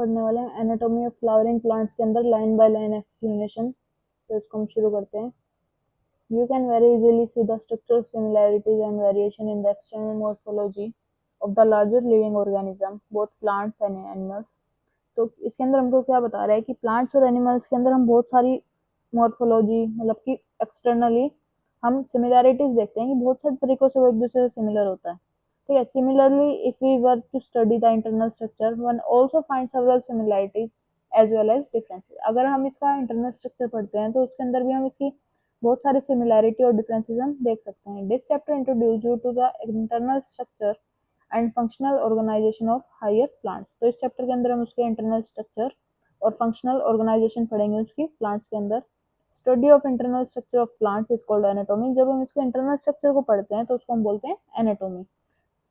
पढ़ने वाले हैं एनाटॉमी ऑफ फ्लावरिंग प्लांट्स के अंदर लाइन बाय लाइन एक्सप्लेनेशन। तो इसको हम शुरू करते हैं। You can very easily see the structural similarities and variation in the external morphology of the larger living organism, both plants and animals. तो इसके अंदर हमको क्या बता रहा है कि प्लांट्स और एनिमल्स के अंदर हम बहुत सारी मॉर्फोलॉजी मतलब कि एक्सटर्नली हम सिमिलैरिटीज देखते हैं कि बहुत सारे तरीकों से वो एक दूसरे से सिमिलर होता है। ठीक है, similarly if we were to study the internal structure one also find several similarities as well as differences. अगर हम इसका इंटरनल स्ट्रक्चर पढ़ते हैं तो उसके अंदर भी हम इसकी बहुत सारी सिमिलैरिटी और डिफरेंसेस हम देख सकते हैं। This chapter introduce you to the internal structure and functional organisation of higher plants. तो इस चैप्टर के अंदर हम उसके इंटरनल स्ट्रक्चर और फंक्शनल ऑर्गेनाइजेशन पढ़ेंगे उसकी प्लांट्स के अंदर। Study of internal structure of plants is called anatomy. जब हम इसके इंटरनल स्ट्रक्चर को पढ़ते हैं तो उसको हम बोलते हैं anatomy.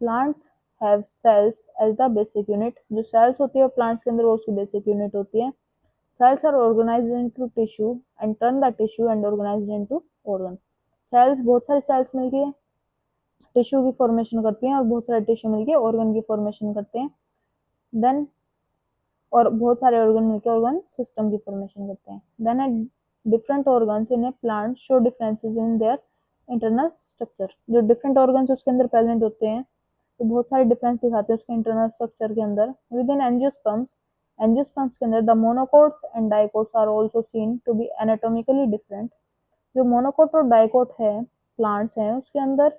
Plants have cells as the basic unit. जो सेल्स होती है प्लांट्स के अंदर वो उसकी बेसिक यूनिट होती है। Cells are organized into tissue and turn the tissue and organized into organ. Cells बहुत सारी cells मिलके टिश्यू की फॉर्मेशन करती हैं और बहुत सारे टिश्यू मिलके ऑर्गन की फॉर्मेशन करते हैं। देन और बहुत सारे ऑर्गन मिलके ऑर्गन सिस्टम की फॉर्मेशन करते हैं। Then different organs in a plant show differences in their internal structure. जो डिफरेंट ऑर्गन्स उसके अंदर प्रेजेंट होते हैं तो बहुत सारे डिफरेंस दिखाते हैं उसके इंटरनल स्ट्रक्चर के अंदर। विद इन एंजियोस्पर्म्स के अंदर the monocots and dicots are also seen to be anatomically different. जो मोनोकोट और डाइकोट है प्लांट्स हैं उसके अंदर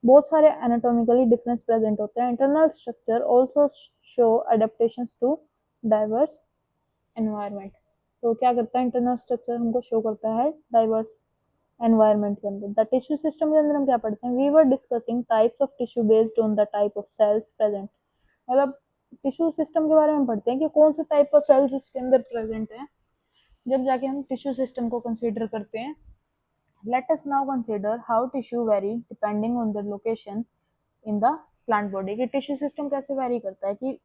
बहुत सारे एनाटॉमिकली डिफरेंस प्रेजेंट होते हैं। Internal structure also show adaptations to diverse environment. तो क्या करता है इंटरनल स्ट्रक्चर हमको शो करता है डाइवर्स एनवायरनमेंट के अंदर। द टिश्यू सिस्टम के अंदर हम क्या पढ़ते हैं, we were discussing types of tissue based on the type of cells present. मतलब टिश्यू सिस्टम के बारे में पढ़ते हैं कि कौन से टाइप का सेल्स उसके अंदर प्रेजेंट है, जब जाके हम टिश्यू सिस्टम को कंसीडर करते हैं। Let us now consider how tissue very depending on the location in the plant body. कि टिश्यू सिस्टम कैसे वेरी करता है कि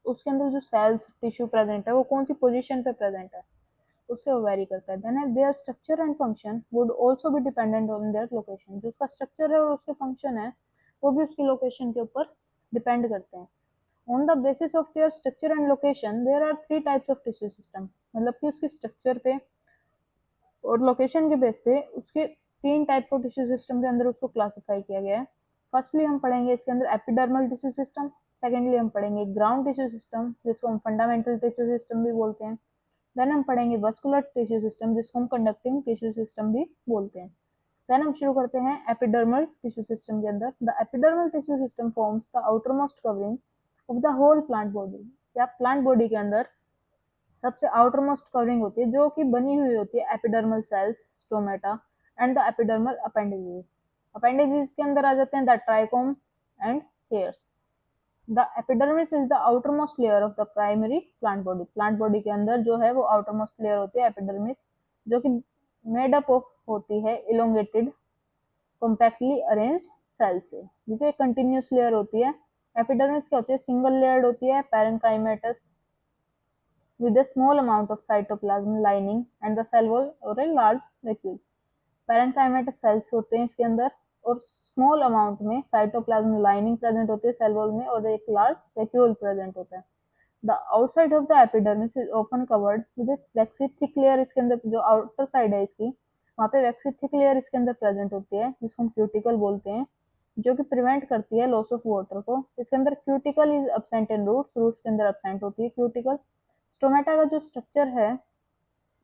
उसके अंदर जो सेल्स टिश्यू प्रेजेंट है वो कौन सी पोजीशन पे प्रेजेंट है, उससे वो वेरी करता है। Then their structure and function would also be dependent on their location. जो उसका स्ट्रक्चर है और उसके फंक्शन है वो भी उसकी लोकेशन के ऊपर डिपेंड करते हैं। On the basis of their structure and location, there are three types of tissue system। मतलब कि उसके स्ट्रक्चर पे और लोकेशन के बेस पे उसके तीन टाइप को टिश्यू सिस्टम के अंदर उसको क्लासिफाई किया गया है। फर्स्टली हम पढ़ेंगे इसके अंदर एपिडर्मल टिश्यू सिस्टम। सेकेंडली हम पढ़ेंगे ग्राउंड टिश्यू सिस्टम जिसको हम फंडामेंटल टिश्यू सिस्टम भी बोलते हैं। देन हम पढ़ेंगे वस्कुलर टिश्यू सिस्टम जिसको हम कंडक्टिंग टिश्यू सिस्टम भी बोलते हैं। देन हम शुरू करते हैं एपिडर्मल टिश्यू सिस्टम के अंदर। The epidermal tissue system forms the outermost covering of the whole plant body. क्या प्लांट बॉडी के अंदर सबसे आउटरमोस्ट कवरिंग होती है जो कि बनी हुई होती है epidermal cells, stomata and the epidermal appendages. Appendages के अंदर आ जाते हैं the trichome and hairs. The epidermis is the outermost layer of the primary plant body. Plant body के अंदर जो है वो आउटरमोस्ट लेयर होती है एपिडर्मिस, जो कि मेड अप ऑफ होती है इलोंगेटेड कॉम्पैक्टली अरेंज्ड सेल से, जिसे कंटिन्यूस लेयर होती है। एपिडर्मिस क्या होती है, सिंगल लेयर्ड होती है, parenchymatous with a small amount of cytoplasm lining and the cell wall or a large vacuole। Parenchymatous sales होते हैं इसके अंदर और स्मॉल अमाउंट में साइटोप्लाज्म लाइनिंग प्रेजेंट होती है सेल वॉल में और एक लार्ज वैक्यूल प्रेजेंट होता है। The outside of the epidermis is often covered with A vaccine thick layer. इसके अंदर जो आउटर साइड है इसकी वहाँ पे वैक्सी थिक लेयर इसके अंदर प्रेजेंट होती है जिसको हम क्यूटिकल बोलते हैं, जो कि प्रिवेंट करती है लॉस ऑफ वाटर को। इसके अंदर cuticle is absent in roots, roots के अंदर एब्सेंट होती है क्यूटिकल। स्टोमेटा का जो स्ट्रक्चर है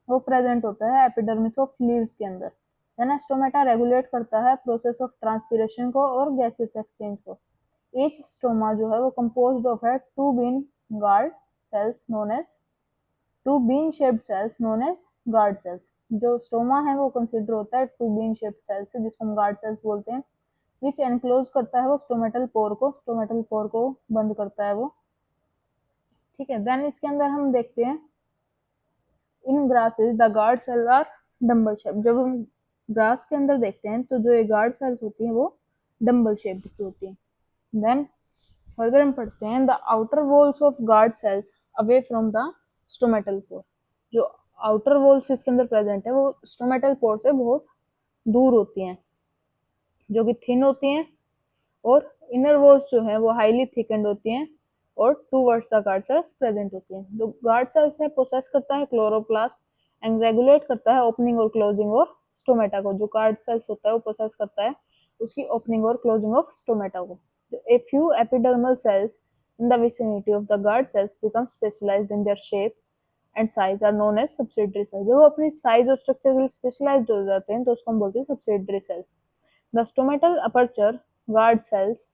वो प्रेजेंट होता है एपिडर्मिस ऑफ लीव्स के अंदर। देन स्टोमेटा रेगुलेट करता है प्रोसेस ऑफ ट्रांसपिरेशन को और गैसेस एक्सचेंज को। ईच स्टोमा जो है वो कंपोज्ड ऑफ है two bean guard cells known as two bean shaped cells known as guard cells. जो स्टोमा है वो कंसिडर होता है टू बीन शेप्ड सेल्स से जिसको हम गार्ड सेल्स बोलते हैं। विच एनक्लोज करता है वो स्टोमेटल पोर को, स्टोमेटल पोर को बंद करता है वो। ठीक है, देन इसके अंदर हम देखते हैं in grasses the guard cells are dumbbell shape. जब हम ग्रास के अंदर देखते हैं तो जो ये गार्ड सेल्स होती हैं वो डम्बल शेप की होती हैं। देन फर्दर हम पढ़ते हैं the outer walls of guard cells away from the stomatal pore. जो आउटर वॉल्स इसके अंदर प्रेजेंट है वो स्टोमेटल पोर से बहुत दूर होती हैं, जो कि थिन होती हैं, और इनर वॉल्स जो है वो हाईली थिकन्ड होती हैं और towards the guard cells present होती है। जो गार्ड सेल्स है प्रोसेस करता है क्लोरोप्लास्ट एंड रेगुलेट करता है ओपनिंग और क्लोजिंग और स्टोमेटा को। जो गार्ड सेल्स होता है वो प्रोसेस करता है उसकी ओपनिंग और क्लोजिंग ऑफ स्टोमेटा को। A few epidermal cells in the vicinity of the guard cells become specialized in their shape and size are known as subsidiary cells। जब वो अपनी साइज और स्ट्रक्चर के लिए स्पेशलाइज्ड हो जाते हैं तो उसको हम बोलते हैं subsidiary cells। The stomatal aperture guard cells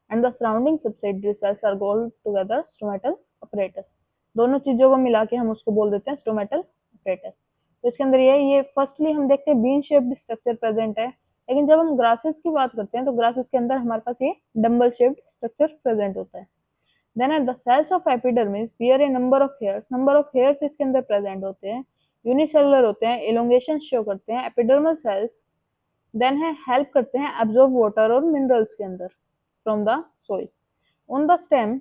and the surrounding subsidiary cells are called together stomatal apparatus। दोनों चीजों को मिला के हम उसको बोल देते हैं stomatal apparatus। तो इसके अंदर ये फर्स्टली हम देखते हैं बीन शेप्ड स्ट्रक्चर प्रेजेंट है, लेकिन जब हम ग्रासेस की बात करते हैं तो ग्रासेस के अंदर हमारे पास ये डम्बल शेप्ड स्ट्रक्चर प्रेजेंट होता है। Then at the cells of epidermis bear a number of hairs। number of hairs इसके अंदर प्रेजेंट होते हैं, यूनिसेलुलर होते हैं, एलोंगेशन शो करते हैं। एपिडर्मल सेल्स देन है हेल्प करते हैं एब्जॉर्ब वाटर और मिनरल्स के अंदर from the soil. On the stem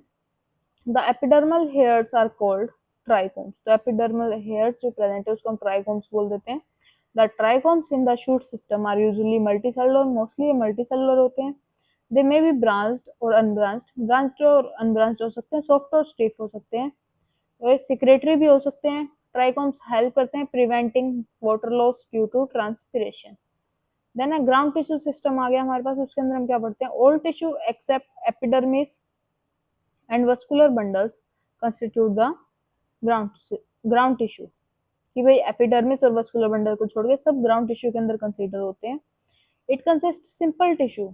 the epidermal hairs are called trichomes. तो एपिडर्मल हेयर्स जो प्रेजेंट है उसको हम ट्राइकोम्स बोल देते हैं। The trichomes in the shoot system are usually multicellular, mostly multicellular होते हैं। दे मे बी ब्रांच्ड और अनब्रांच्ड, ब्रांच्ड और अनब्रांच्ड हो सकते हैं, सॉफ्ट और स्टिफ हो सकते हैं, और सेक्रेटरी भी हो सकते हैं। ट्राइकोम्स हेल्प करते हैं preventing water loss due to transpiration. Then है ग्राउंड टिश्यू सिस्टम आ गया हमारे पास, उसके अंदर हम क्या पढ़ते हैं, all tissue except epidermis and vascular bundles constitute the ground tissue. कि भाई एपिडर्मिस और वस्कुलर बंडल को छोड़ के सब ग्राउंड टिश्यू के अंदर कंसीडर होते हैं। It consist simple tissue,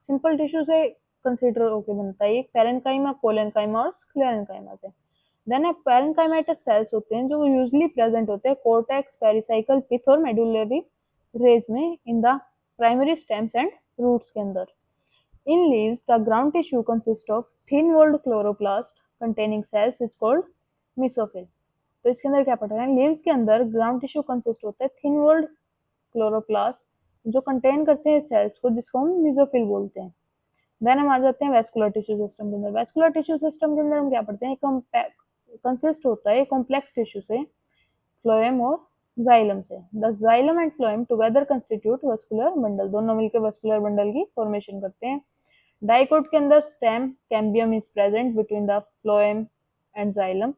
simple tissue से कंसीडर होके बनता है, पैरेन्काइमा, कोलेनकाइमा और स्क्लेरेन्काइमा से। देन पैरेन्काइमेटस सेल्स होते हैं जो यूजुअली प्रेजेंट होते हैं कॉर्टेक्स, पेरिसाइकल, पिथ और मेडुलरी रेज में in the primary stems and roots के अंदर। In leaves the ground tissue consist of thin walled chloroplast containing cells is called mesophyll. तो इसके अंदर क्या पढ़ रहे हैं, लीव्स के अंदर ग्राउंड टिश्यू कंसिस्ट होता है थिन वॉल्ड क्लोरोप्लास्ट जो कंटेन करते हैं सेल्स को, जिसको हम मेसोफिल बोलते हैं। देन हम आ जाते हैं वेस्कुलर टिश्यू सिस्टम के अंदर। वेस्कुलर टिश्यू सिस्टम के अंदर हम क्या पढ़ते हैं, कंसिस्ट होता है कॉम्प्लेक्स टिश्यू से, फ्लोएम और जाइलम से। The xylem and phloem together constitute vascular bundle, दोनों मिलकर वस्कुलर बंडल की फॉर्मेशन करते हैं। डाइकोट के अंदर stem cambium is present between the phloem and xylem.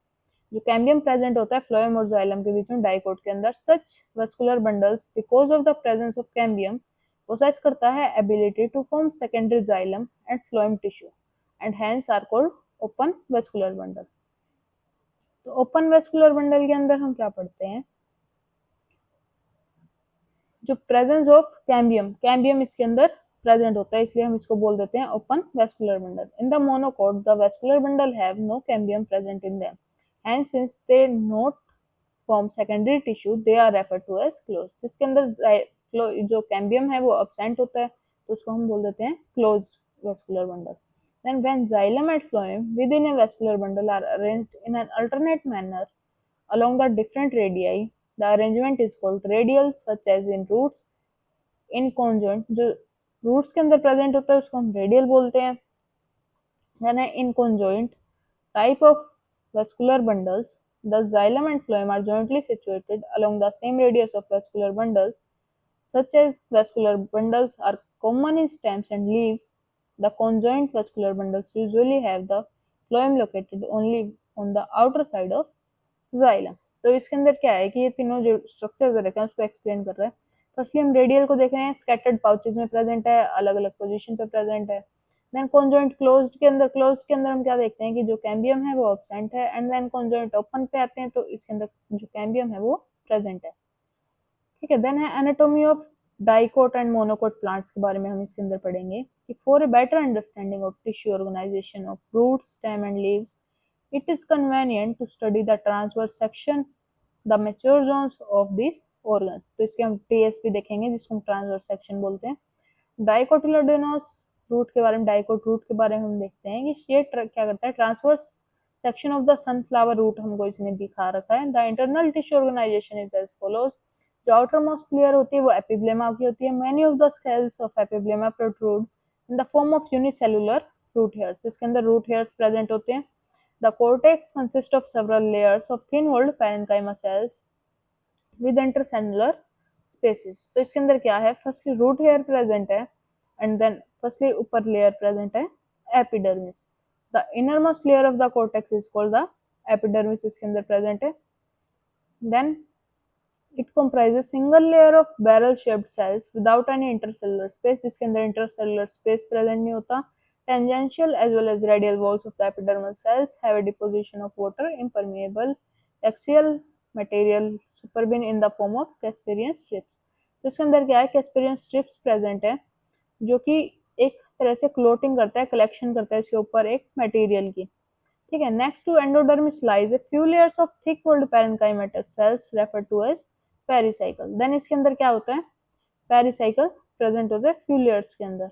जो कैम्बियम प्रेजेंट होता है फ्लोएम और जाइलम के बीच में डाइकोट के अंदर। Such vascular bundles because of the presence of cambium possess करता है ability to form secondary xylem and phloem tissue and hence are called open vascular bundle. तो ओपन वेस्कुलर बंडल के अंदर हम क्या पढ़ते हैं, जो प्रेजेंस ऑफ कैम्बियम, कैम्बियम इसके अंदर प्रेजेंट होता है, इसलिए हम इसको बोल देते हैं open vascular bundle. In the monocot the vascular bundle have no cambium present in them, hence since they not form secondary tissue they are referred to as close. जिसके अंदर जो कैम्बियम है वो एब्सेंट होता है तो उसको हम बोल देते हैं close vascular bundle. Then when xylem and phloem within a vascular bundle are arranged in an alternate manner along the different radii, the arrangement is called radial, such as in roots in conjoint। जो roots के अंदर present होता है उसको हम radial बोलते हैं। Then in conjoint type of vascular bundles, the xylem and phloem are jointly situated along the same radius of vascular bundles, such as vascular bundles are common in stems and leaves। The conjoint vascular bundles usually have the phloem located only on the outer side of xylem। तो इसके अंदर क्या है कि ये तीनों जो structure दे रखे हैं उसको एक्सप्लेन कर रहा है। फर्स्टली हम रेडियल को देख रहे हैं, स्कैटर्ड पाउचेस में प्रेजेंट है, अलग अलग पोजीशन पे प्रेजेंट है। देन कॉन्जॉइंट क्लोज्ड के अंदर हम क्या देखते हैं कि जो कैम्बियम है वो एब्सेंट है, एंड देन कॉन्जॉइंट ओपन पे आते हैं तो इसके अंदर जो कैम्बियम है वो प्रेजेंट है। ठीक है, देन है anatomy of dicot and monocot plants के बारे में हम इसके अंदर पढ़ेंगे कि for a better understanding of tissue organisation of roots, stem and leaves, it is convenient to study the transverse section, the mature zones of these organs। तो इसके हम TSP देखेंगे जिसको हम ट्रांसवर्स सेक्शन बोलते हैं। डाइकोटिलोडेनोस रूट के बारे में, डाइकोट रूट के बारे में हम देखते हैं कि ये क्या करता है, transverse section of the sunflower root हमको इसने दिखा रखा है। The internal tissue organisation is as follows. जो आउटर मोस्ट लेयर होती है वो एपिब्लेमा की होती है। Many of the scales of epiblema protrude in the form of unicellular root hairs. इसके अंदर रूट हेयर्स प्रेजेंट होते हैं। The cortex consists of several layers of thin-walled parenchyma cells with intercellular spaces। तो इसके अंदर क्या है, फर्स्टली रूट हेयर प्रेजेंट है, एंड देन फर्स्टली ऊपर लेयर प्रेजेंट है epidermis. The innermost layer of the cortex is called the epidermis, इसके अंदर प्रेजेंट है। Then it comprises single layer of barrel shaped cells without any intercellular space, जिसके अंदर intercellular space present नहीं होता। Tangential as well as radial walls of the epidermal cells have a deposition of water impermeable axial material superbin in the form of Casparian strips। तो इसके अंदर क्या है, Casparian strips present है जो कि एक तरह से क्लोटिंग करता है, कलेक्शन करता है इसके ऊपर एक मटेरियल की। ठीक है, next to endodermis lies a few layers of thick walled parenchymatous cells refer to as pericycle. देन इसके अंदर क्या होता है, पेरिसाइकल प्रेजेंट होता है फ्यू लेयर्स के अंदर,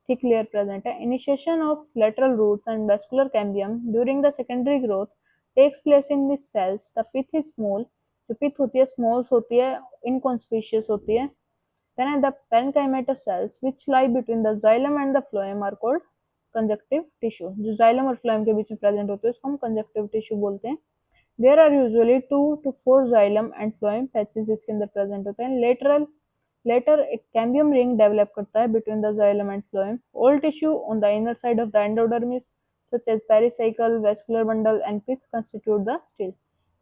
थिक लेयर प्रेजेंट है। Initiation of lateral roots and vascular cambium during the secondary growth takes place in this cells. The pith is small, जो पिथ होती है स्मॉल्स होती है, इनकॉन्स्पिशियस होती है। Then the parenchymatous cells which lie between the xylem and the phloem are called conjunctive tissue। जो xylem और phloem के बीच में प्रेजेंट होते हैं उसको हम conjunctive tissue बोलते हैं। There are usually 2 to 4 xylem and phloem patches इसके अंदर प्रेजेंट होते हैं। Later एक cambium ring डेवलप करता है between the xylem and phloem। All tissue on the inner side of the endodermis such as pericycle, vascular bundle and pith constitute the stele।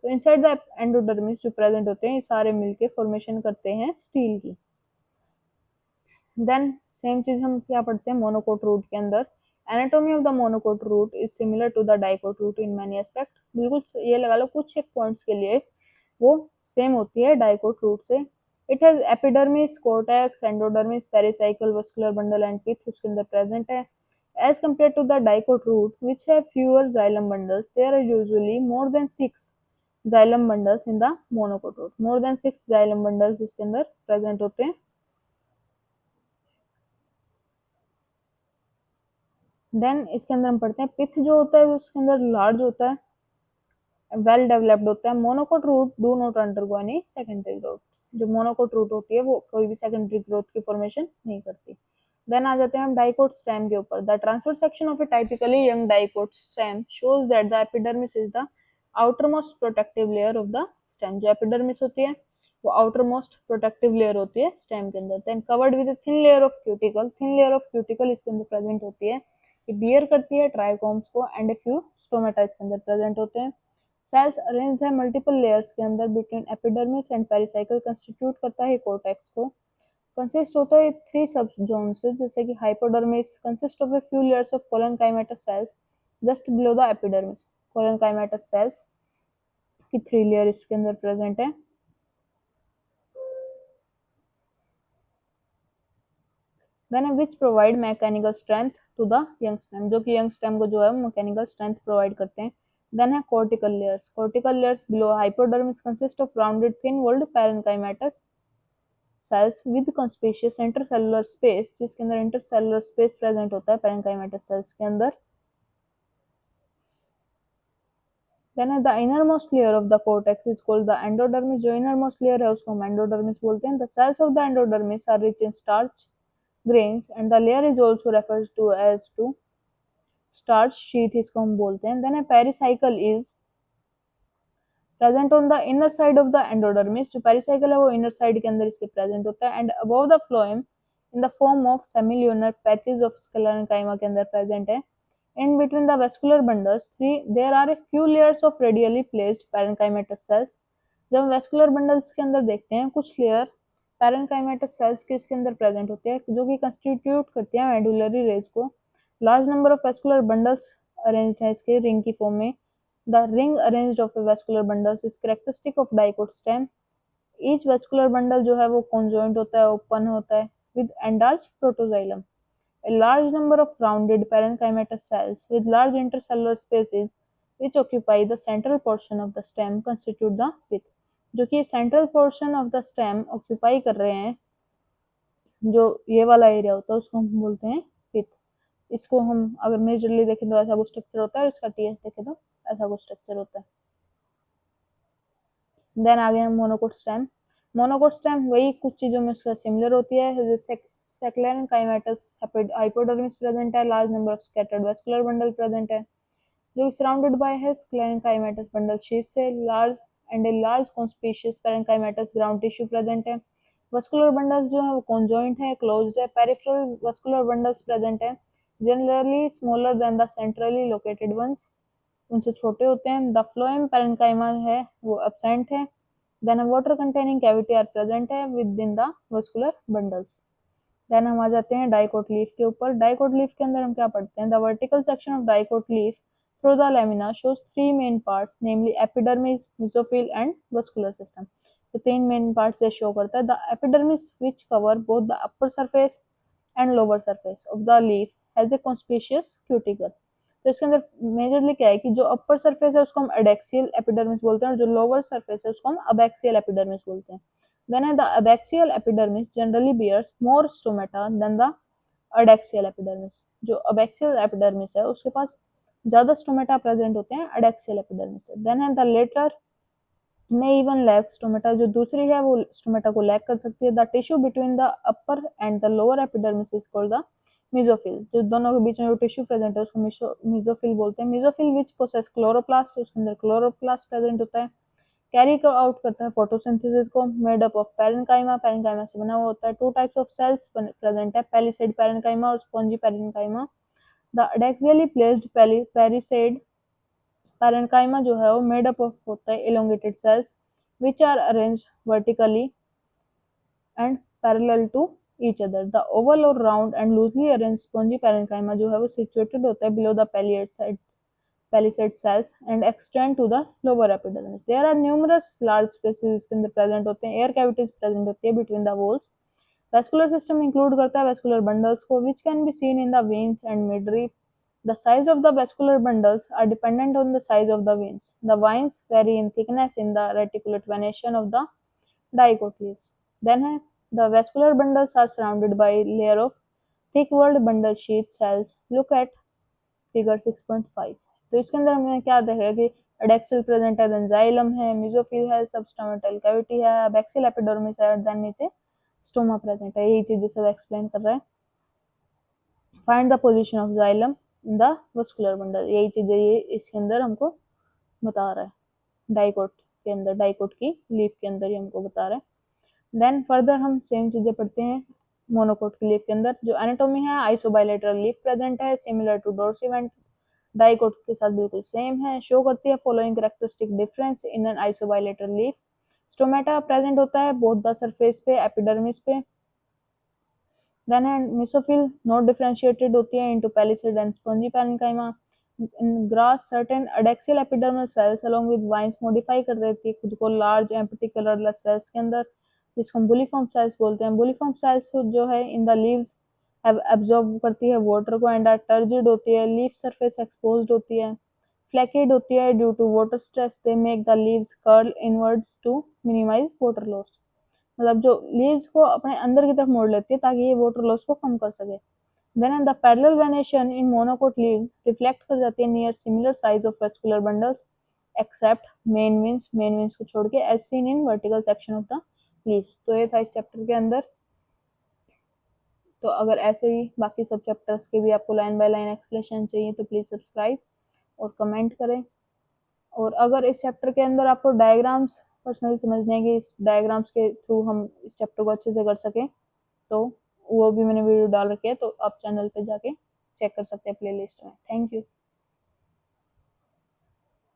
तो inside the endodermis जो present होते हैं ये सारे मिलके formation करते हैं स्टील की। देन सेम चीज हम क्या पढ़ते हैं मोनोकोट रूट के अंदर। Anatomy of the monocot root is similar to the dicot root in many aspect. बिल्कुल ये लगा लो कुछ एक पॉइंट्स के लिए वो सेम होती है डाइकोट रूट से। It has epidermis, cortex, endodermis, pericycle, vascular bundle and pith उसके अंदर प्रेजेंट है। As compare to the dicot root which have fewer xylem bundles, there are usually more than 6 xylem bundles in the monocot root. More than 6 xylem bundles इसके अंदर present होते हैं। Then इसके अंदर हम पढ़ते हैं पिथ जो होता है उसके अंदर लार्ज होता है, वेल डेवलप्ड होता है। Monocot root do not undergo any secondary growth. जो मोनोकोट रूट होती है वो कोई भी सेकेंडरी ग्रोथ की फॉर्मेशन नहीं करती। देन आ जाते हैं हम डाइकोट स्टेम के ऊपर। The transfer section of A typically young dicot stem shows that the epidermis is the outer most protective layer of the stem. जो एपिडर्मिस होती है वो आउटर मोस्ट प्रोटेक्टिव लेयर होती है स्टेम के अंदर। Then covered with thin layer of cuticle. Thin layer of cuticle इसके अंदर प्रेजेंट होती है, ये बियर करती है ट्राइकोम्स को एंड ए फ्यू स्टोमेटा इसके अंदर प्रेजेंट होते हैं। सेल्स अरेंज्ड है मल्टीपल लेयर्स के अंदर between epidermis and pericycle constitute करता है कोर्टेक्स को। कंसिस्ट होता है 3 सब जोन से, जैसे कि hypodermis consist of a few layers of collenchymatous cells just below the epidermis. Collenchymatous cells की 3 लेयर इसके अंदर प्रेजेंट है। Then which provide mechanical strength to the young stem, जो कि यंग स्टेम को जो है मैकेनिकल स्ट्रेंथ प्रोवाइड करते हैं। देन है cortical layers. Cortical layers below hypodermis consist of rounded thin walled parenchymatous cells with conspicuous intercellular space, जिसके अंदर इंटरसेलुलर स्पेस प्रेजेंट होता है पैरेन्काइमेटस सेल्स के अंदर। देन है the innermost layer of the cortex is called the endodermis. जो innermost layer है उसको हम एंडोडर्मिस बोलते हैं। The cells of the endodermis are rich in starch grains and the layer is also referred to as to starch sheath इसको हम बोलते हैं। then a pericycle is present on the inner side of the endodermis। जो pericycle है वो inner side के अंदर इसके present होता है and above the phloem in the form of semilunar patches of sclerenchyma के अंदर present है। in between the vascular bundles there are a few layers of radially placed parenchymatous cells। जब vascular bundles के अंदर देखते हैं कुछ लेयर पैरेन्काइमेटस सेल्स के इसके अंदर प्रेजेंट होते हैं जो कि कंस्टिट्यूट करते हैं मेडुलरी रेज को। Large number of vascular bundles arranged है इसके रिंग की फॉर्म में। The ring arranged of A vascular bundles is characteristic of dicot stem. Each vascular bundle जो है वो कॉन्जॉइंट होता है, ओपन होता है with endarch protoxylem. A large number of rounded parenchymatous cells with large intercellular spaces which occupy the central portion of the stem constitute the pith। जो कि central portion of the stem occupy कर रहे हैं, जो ये वाला area होता है उसको हम बोलते हैं पिथ। इसको हम अगर मेजरली देखें तो ऐसा कुछ स्ट्रक्चर होता है और इसका टीएस देखें तो ऐसा कुछ स्ट्रक्चर होता है। देन आगे हम मोनोकोट स्टेम। मोनोकोट स्टेम वही कुछ चीजों में उसका सिमिलर होती है, जैसे सेक्लेरेनकाइमेटस हाइपोडर्मिस प्रेजेंट है, large number of scattered vascular bundle present है जो सराउंडेड बाय है स्क्लेरेनकाइमेटस बंडल शीट से large and a large conspicuous parenchymatous ground tissue present है। वस्कुलर बंडल्स जो है वो कॉन्जॉइंट है, क्लोज्ड है। पेरिफेरल वस्कुलर बंडल्स प्रेजेंट है generally smaller than the centrally located ones, उनसे छोटे होते हैं। द फ्लोएम पैरेन्काइमा है वो एब्सेंट है। Then a water containing cavity are present है within the vascular bundles. देन हम आ जाते हैं डाइकोट लीफ के ऊपर। डाइकोट लीफ के अंदर हम क्या पढ़ते हैं? The vertical section of dicot leaf through the lamina shows three main parts, namely epidermis, mesophyll and vascular system. तो तीन मेन पार्ट से शो करता है। The epidermis which cover both the upper surface and lower surface of the leaf has a conspicuous cuticle. तो इसके अंदर majorly क्या है कि जो अपर सरफेस है उसको हम एडेक्सियल एपिडर्मिस बोलते हैं और जो लोअर सरफेस है उसको हम अबैक्सियल एपिडर्मिस बोलते हैं। Then the abaxial epidermis generally bears more stomata than the adaxial epidermis. जो अबैक्सियल एपिडर्मिस है उसके पास ज्यादा स्टोमेटा प्रेजेंट होते हैं अडेक्सियल एपिडर्मिस से। देन है द लेटर में इवन लैक स्टोमेटा, जो दूसरी है वो स्टोमेटा को लैक कर सकती है। The tissue between the upper and the lower epidermis is called the mesophyll. जो दोनों के बीच में जो टिश्यू प्रेजेंट है उसको मेसोफिल बोलते हैं। मेसोफिल विच पोसेस क्लोरोप्लास्ट, उसके अंदर क्लोरोप्लास्ट प्रेजेंट होता है। कैरी आउट करता है फोटोसिंथेसिस को। Made up of parenchyma, parenchyma से बना हुआ होता है। Two types of cells present है, पेलिसेड पैरेन्काइमा और spongy parenchyma. The adaxially placed palisade parenchyma जो है वो मेड अप ऑफ होता है elongated cells which are arranged vertically and parallel to each other. The oval और round and loosely arrange spongy parenchyma जो है वो सिचुएटेड होता है below the palisade cells and extend to the lower epidermis. There are numerous large spaces इसके अंदर present होते हैं, air cavities present होती है between the walls. Vascular system include करता है vascular bundles को which can be seen in the veins and midrib. The size of the vascular bundles are dependent on the size of the veins. The veins vary in thickness in the reticulate venation of the dicot leaves. Then the vascular bundles are surrounded by a layer of thick-walled bundle sheath cells. Look at figure 6.5। तो इसके अंदर हमें क्या देखा कि adaxial present है, then xylem है, mesophyll है, सबस्टोमेटल कैविटी है, अबैक्सियल एपिडर्मिस है और देन नीचे स्टोमा प्रेजेंट है। यही चीजें सब एक्सप्लेन कर रहा है। Find the position of xylem in the vascular bundle, यही चीजें ये इसके अंदर हमको बता रहा है। डाइकोट के अंदर, डाइकोट की लीफ के अंदर ही हमको बता रहा है। देन फर्दर हम सेम चीजें पढ़ते हैं मोनोकोट की लीफ के अंदर। जो एनाटोमी है, आइसोबाइलेटरल लीफ प्रेजेंट है, similar to dorsiventral and dicot के साथ बिल्कुल सेम है। शो करती है following characteristic difference in an isobilateral leaf. Stomata present होता है बोथ द सरफेस पे, एपिडर्मिस पे। देन है मेसोफिल नॉट डिफरेंशिएटेड होती है into palisade and spongy parenchyma. In grass certain adaxial epidermal cells along with veins modify कर देती है खुद को लार्ज एम्प्टी कलरलेस सेल्स के अंदर, जिसको हम बुलीफॉर्म सेल्स बोलते हैं। बुलीफॉर्म सेल्स जो है इन द लीव्स एब्जॉर्ब करती है वाटर को एंड आर टर्जिड होती है। लीफ सरफेस एक्सपोज्ड होती है, फ्लैकेड होती है due to water stress. They make the leaves curl inwards to minimize water loss. मतलब जो लीव्स को अपने अंदर की तरफ मोड़ लेती है ताकि ये वाटर लॉस को कम कर सके। Then the parallel venation in monocot leaves reflect कर जाती है near similar size of vascular bundles except main veins को छोड़ के as seen in vertical section of the leaves. तो ये था इस चैप्टर के अंदर। तो अगर ऐसे ही बाकी सब चैप्टर्स के भी आपको लाइन बाय लाइन एक्सप्लेनेशन चाहिए तो प्लीज़ सब्सक्राइब और कमेंट करें। और अगर इस चैप्टर के अंदर आपको डायग्राम्स पर्सनली समझने हैं कि इस डायग्राम्स के थ्रू हम इस चैप्टर को अच्छे से कर सकें तो वो भी मैंने वीडियो डाल रखी है, तो आप चैनल पे जाके चेक कर सकते हैं प्लेलिस्ट में। Thank you.